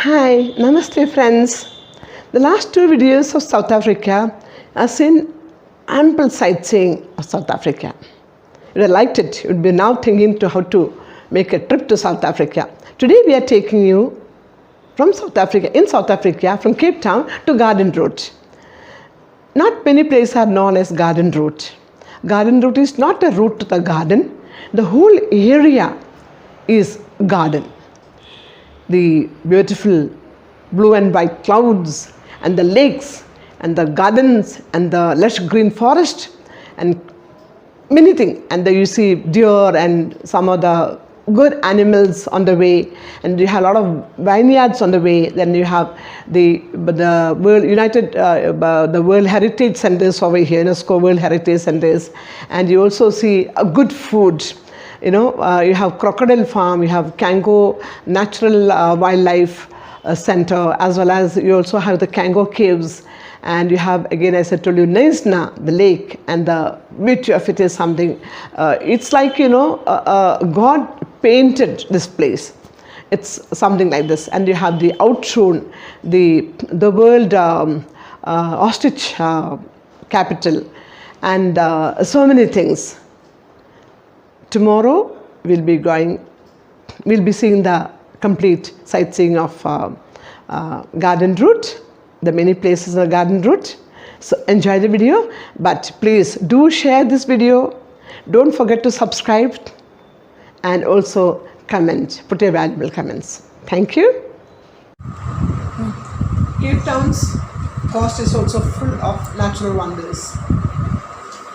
Hi, Namaste friends. The last two videos of South Africa have seen ample sightseeing of South Africa. If you liked it, you would be now thinking to how to make a trip to South Africa. Today we are taking you from South Africa, from Cape Town to Garden Route. Not many places are known as Garden Route. Garden Route is not a route to the garden. The whole area is garden. The beautiful blue and white clouds and the lakes and the gardens and the lush green forest and many things. And there you see deer and some of the good animals on the way, and you have a lot of vineyards on the way. Then you have the World Heritage Centers over here, Unesco World Heritage Centers, and you also see a good food. You have crocodile farm, you have Cango Natural Wildlife Center, as well as you also have the Cango Caves, and you have, again, as I told you, Knysna, the lake, and the beauty of it is something. It's like, God painted this place. It's something like this. And you have the Oudtshoorn, the world Ostrich capital, and so many things. Tomorrow we'll be seeing the complete sightseeing of Garden Route, the many places on the Garden Route. So enjoy the video, but please do share this video. Don't forget to subscribe and also comment, put your valuable comments. Thank you. Cape Town's coast is also full of natural wonders.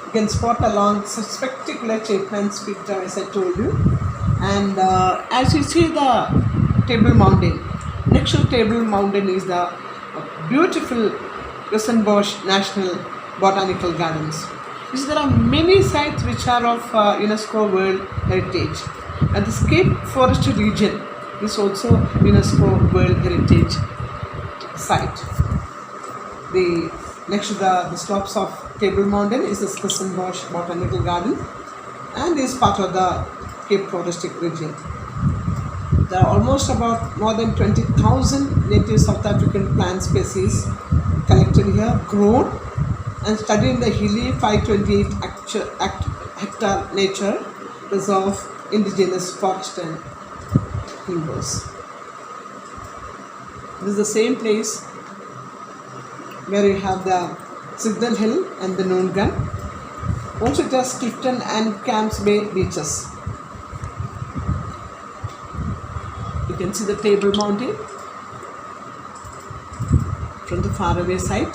You can spot along such spectacular Chapman's Peak Drive, as I told you. And as you see the Table Mountain, next to Table Mountain is the beautiful Kristenbosch National Botanical Gardens. There are many sites which are of UNESCO World Heritage. And the Cape Forest region is also UNESCO World Heritage site. Next to the slopes of Table Mountain is the Kristenbosch Botanical Garden and is part of the Cape Forestic region. There are almost about more than 20,000 native South African plant species collected here, grown and studied in the hilly 528 hectare nature reserve indigenous forest and timbers. This is the same place where you have the Signal Hill and the Noon Gun. Also it has Clifton and Camps Bay Beaches. You can see the Table Mountain from the faraway side.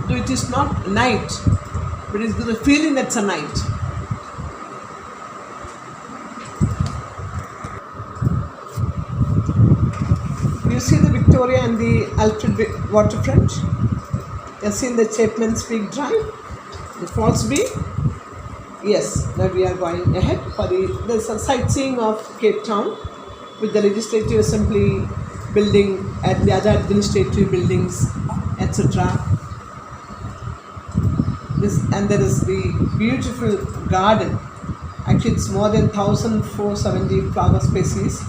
Though it is not night, but it is the feeling that it's a night. You see the Victoria and the Alfred Waterfront. You have seen the Chapman's Peak Drive, the Falls Bay. Yes, now we are going ahead for the sightseeing of Cape Town with the Legislative Assembly building and the other administrative buildings, etc. And there is the beautiful garden. Actually, it's more than 1,470 flower species.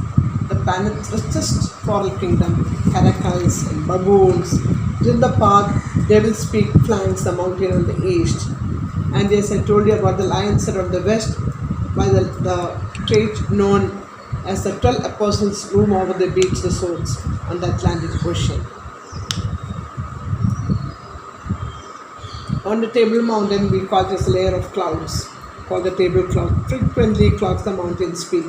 The planet's richest coral kingdom, caracals and baboons. In the park, Devil's Peak flanks the mountain on the east. And as I told you about the Lion's Head on the west, by the strait known as the 12 Apostles' Room over the beach resorts on the Atlantic Ocean. On the Table Mountain, we call this layer of clouds, called the table cloud, frequently clogs the mountain's peak.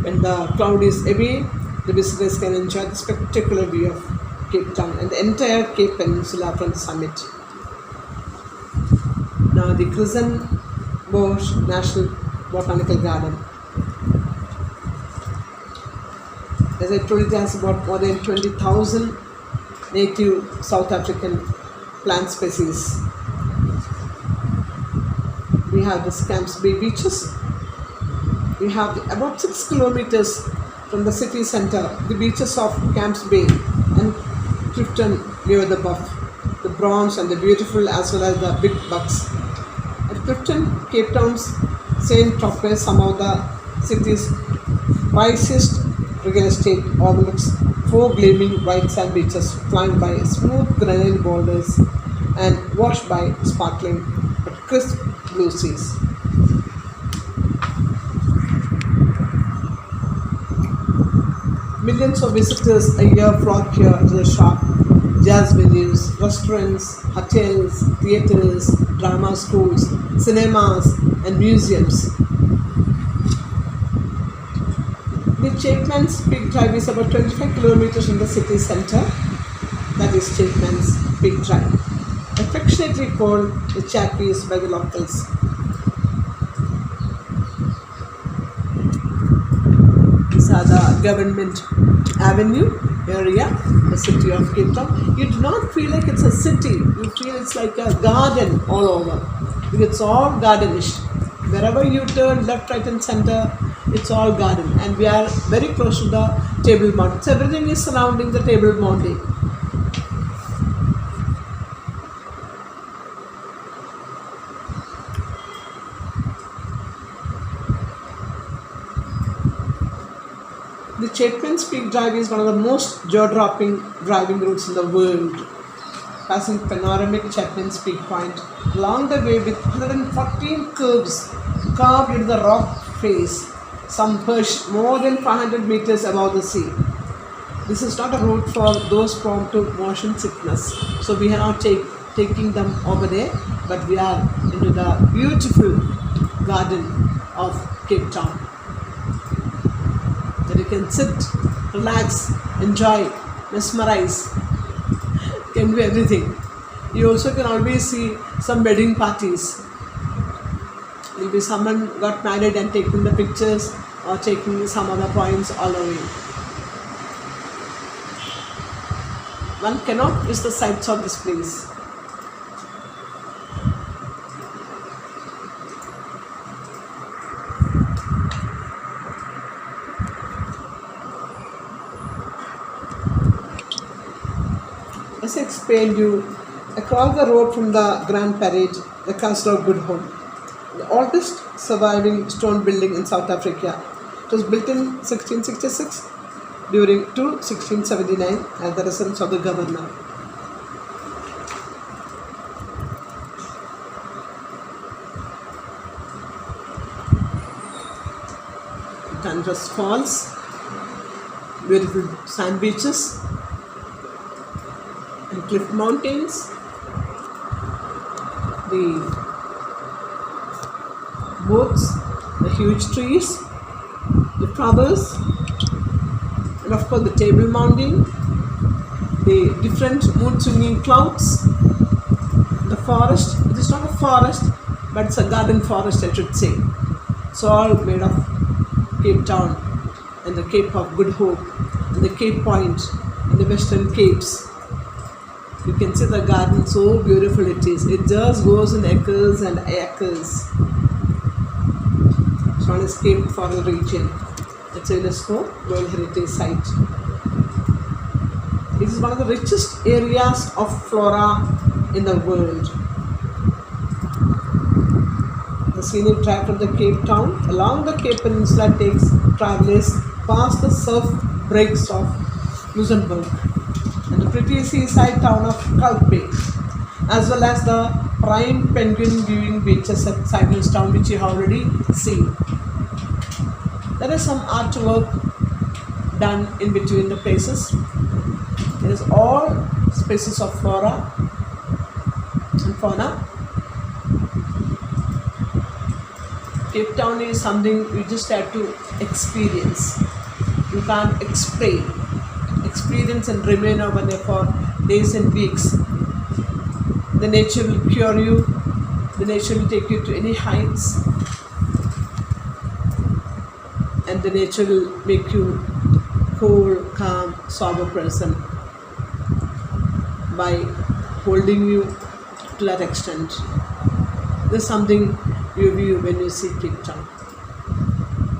When the cloud is away, the visitors can enjoy the spectacular view of Cape Town and the entire Cape Peninsula from the summit. Now the Kristenbosch National Botanical Garden. As I told you, it has about more than 20,000 native South African plant species. We have the Camps Bay Beaches. We have about 6 kilometers from the city center, the beaches of Camps Bay and Clifton near the Buff, the bronze and the beautiful, as well as the big bucks. At Clifton, Cape Town's St. Tropez, some of the city's wisest real estate overlooks four gleaming white sand beaches flanked by smooth granite boulders and washed by sparkling but crisp blue seas. Millions of visitors a year flock here to the shop, jazz venues, restaurants, hotels, theatres, drama schools, cinemas, and museums. The Chapman's Peak Drive is about 25 kilometers from the city centre. That is Chapman's Peak Drive, affectionately called the Chappies by the locals. These are the government avenue area, the city of Cape Town. You do not feel like it's a city, you feel it's like a garden all over. It's all gardenish. Wherever you turn left, right and center, it's all garden, and we are very close to the Table Mountain. So everything is surrounding the Table Mountain. The Chapman's Peak Drive is one of the most jaw-dropping driving routes in the world, passing panoramic Chapman's Peak Point along the way with 114 curves carved into the rock face, some perched more than 500 meters above the sea. This is not a route for those prone to motion sickness, so we are not taking them over there, but we are into the beautiful garden of Cape Town. That you can sit, relax, enjoy, mesmerize, can do everything. You also can always see some wedding parties. There will be someone got married and taking the pictures or taking some other points all the way. One cannot miss the sights of this place. As I explained you, across the road from the Grand Parade, the Castle of Good Hope, the oldest surviving stone building in South Africa. It was built in 1666 to 1679 as the residence of the governor. Thunderous falls, beautiful sand beaches, and cliff mountains, the boats, the huge trees, the flowers, and of course the Table Mountain, the different mood swinging clouds, the forest. It is not a forest, but it's a garden forest, I should say. It's all made of Cape Town and the Cape of Good Hope and the Cape Point and the Western Capes. You can see the garden, so beautiful it is. It just goes in acres and acres. It's known as Cape Floral region. It's a UNESCO World Heritage Site. It is one of the richest areas of flora in the world. The scenic drive from the Cape Town along the Cape Peninsula takes travelers past the surf breaks of Luxembourg and the pretty seaside town of Kalk Bay, as well as the prime penguin viewing beaches at Town, which you have already seen. There is some artwork done in between the places. There is all species of flora and fauna. Cape Town is something you just have to experience. You can't explain. Experience and remain over there for days and weeks. The nature will cure you. The nature will take you to any heights. And the nature will make you cool, calm, sober person by holding you to that extent. There's something you view when you see Cape Town.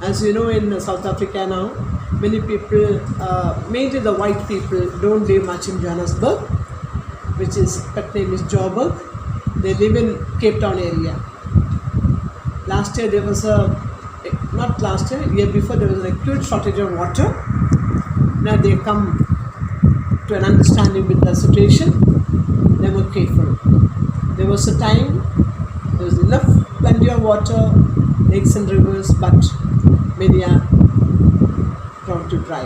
As you know, in South Africa now, many people, mainly the white people, don't live much in Johannesburg, which is, pet name is Joburg. They live in Cape Town area. Last year there was a not last year before, there was an acute shortage of water. Now they come to an understanding with the situation. They were careful. There was a time, there was enough, plenty of water, lakes and rivers, but many are prone to dry.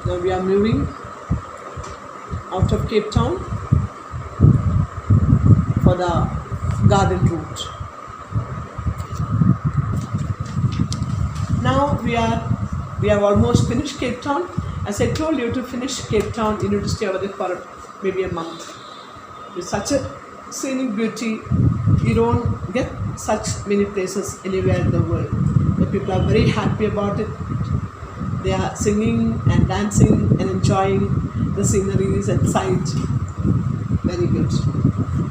Now we are moving out of Cape Town for the garden route. Now we have almost finished Cape Town. As I told you, to finish Cape Town, you need to stay over there for maybe a month. With such a scenic beauty, you don't get such many places anywhere in the world. The people are very happy about it. They are singing and dancing and enjoying the sceneries and sight. Very good.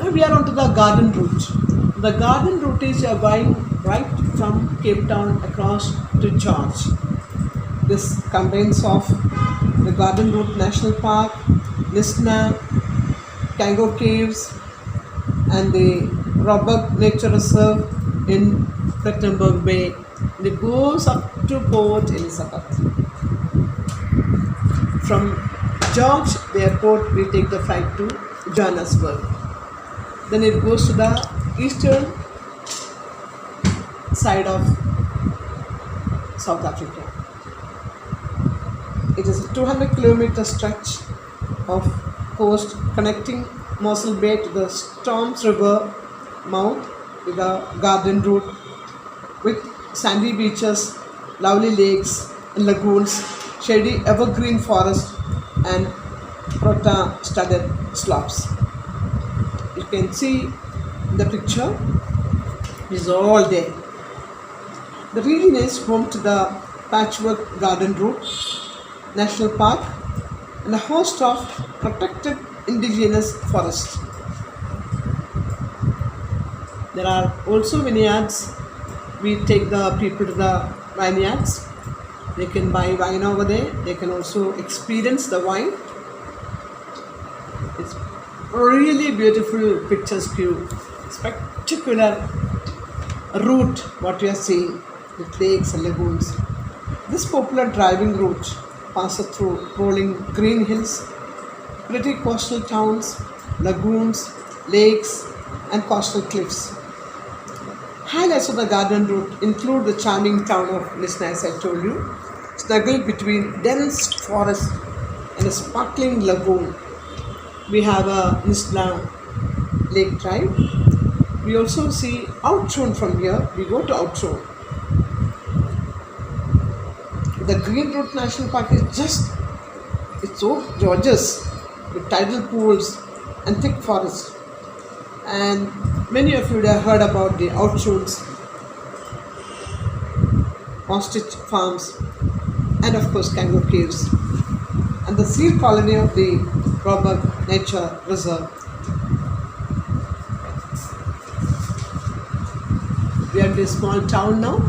Now we are onto the garden route. The garden route is you are going right from Cape Town across to George. This combines of the Garden Route National Park, Knysna, Cango Caves, and the Robben Nature Reserve in Pilanesburg Bay. And it goes up to Port Elizabeth. From George, the airport, we take the flight to Johannesburg. Then it goes to the eastern side of South Africa. It is a 200-kilometer stretch of coast connecting Mossel Bay to the Storms River mouth with a garden route with sandy beaches, lovely lakes and lagoons, shady evergreen forest and prota-studded slopes. You can see the picture is all there. The region is home to the Patchwork Garden Route National Park and a host of protected indigenous forests. There are also vineyards. We take the people to the vineyards. They can buy wine over there. They can also experience the wine. It's really beautiful, picturesque, spectacular route what we are seeing with lakes and lagoons. This popular driving route passes through rolling green hills, pretty coastal towns, lagoons, lakes and coastal cliffs. Highlights of the garden route include the charming town of Knysna, as I told you, snuggled between dense forest and a sparkling lagoon. We have a Knysna Lake Drive. We also see Oudtshoorn from here. We go to Oudtshoorn. The Green Route National Park is it's so gorgeous with tidal pools and thick forest. And many of you would have heard about the Oudtshoorn's Ostrich farms and of course Cango Caves and the seal colony of the Robben Nature Reserve. We are in a small town now.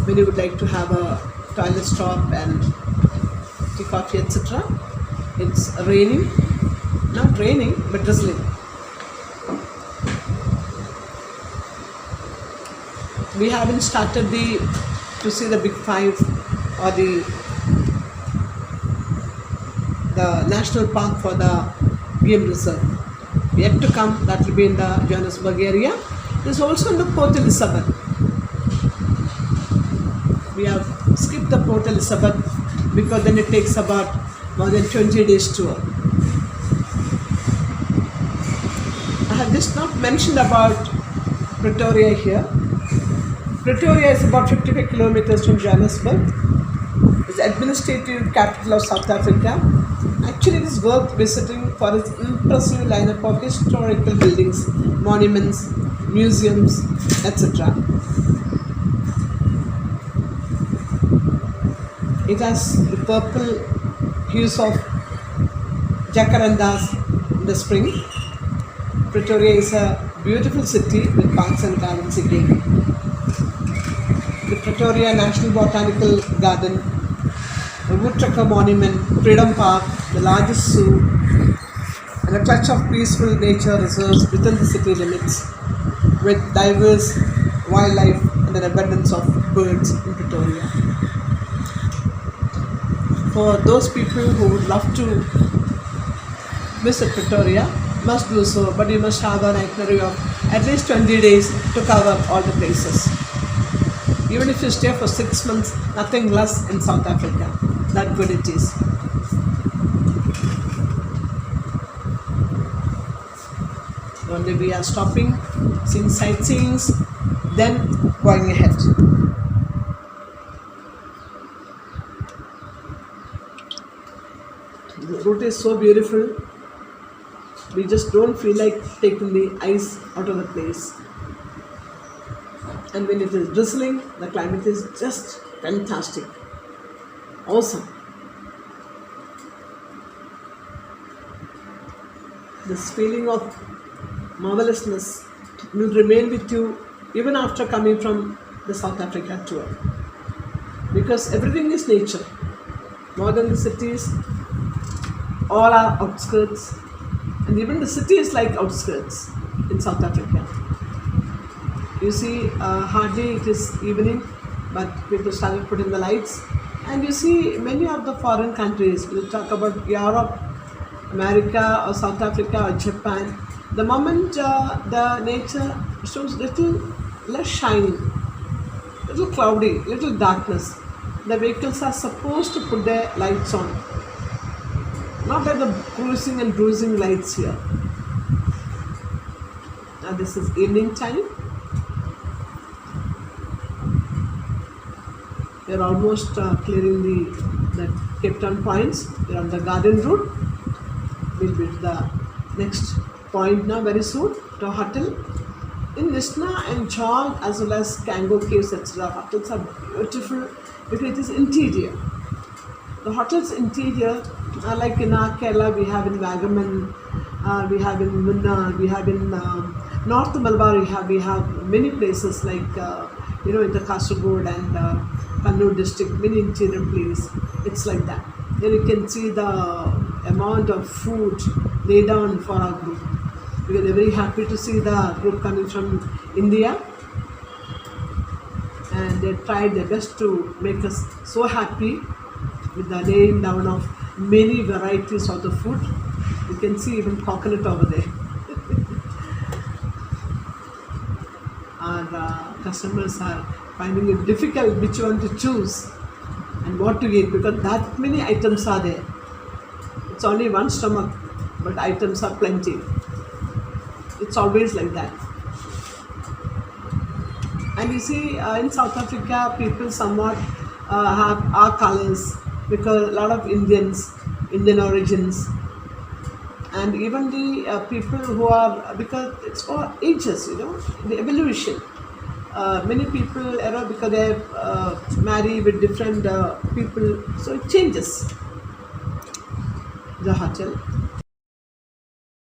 Many would like to have a toilet stop and tea, coffee, etc. It's raining, not raining, but drizzling. We haven't started to see the big five or the national park for the game reserve. Yet to come, that will be in the Johannesburg area. There's also in the Port Elizabeth. We have skipped the Port Elizabeth because then it takes about more than 20 days tour. I have just not mentioned about Pretoria here. Pretoria is about 55 kilometers from Johannesburg. It's the administrative capital of South Africa. Actually, it is worth visiting for its impressive lineup of historical buildings, monuments, museums, etc. It has the purple hues of jacarandas in the spring. Pretoria is a beautiful city with parks and gardens again. The Victoria National Botanical Garden, the Woodchucker Monument, Freedom Park, the largest zoo, and a touch of peaceful nature reserves within the city limits. with diverse wildlife and an abundance of birds in Pretoria. For those people who would love to visit Pretoria, must do so, but you must have an itinerary of at least 20 days to cover all the places. Even if you stay for 6 months, nothing less in South Africa. That good it is. Only we are stopping, seeing sightseeing, then going ahead. The route is so beautiful. We just don't feel like taking the eyes out of the place. And when it is drizzling, the climate is just fantastic. Awesome. This feeling of marvelousness will remain with you even after coming from the South Africa tour. Because everything is nature. More than the cities, all are outskirts. And even the city is like outskirts in South Africa. You see, hardly it is evening, but people started putting the lights. And you see many of the foreign countries, we'll talk about Europe, America or South Africa or Japan. The moment the nature shows little less shining, little cloudy, little darkness, the vehicles are supposed to put their lights on. Not like the cruising and bruising lights here. Now this is evening time. We are almost clearing the Cape Town points. We are on the garden route. We'll be to the next point now very soon, to a hotel. In Knysna and Oudtshoorn as well as Cango Caves, etc. hotels are beautiful because it is interior. The hotels interior are like in our Kerala, we have in Vagamon, we have in Munnar, we have in North Malabar, we have many places like in the Kasaragod and Kannur district, many interior places. It's like that. Then you can see the amount of food laid down for our group. We are very happy to see the group coming from India, and they tried their best to make us so happy with the laying down of many varieties of the food. You can see even coconut over there. Our customers are finding it difficult which one to choose and what to eat because that many items are there. It's only one stomach, but items are plenty. It's always like that. And you see, in South Africa, people somewhat have our colors because a lot of Indian origins, and even the people who are, because it's for ages, the evolution. Many people, because they marry with different people, so it changes. The hotel.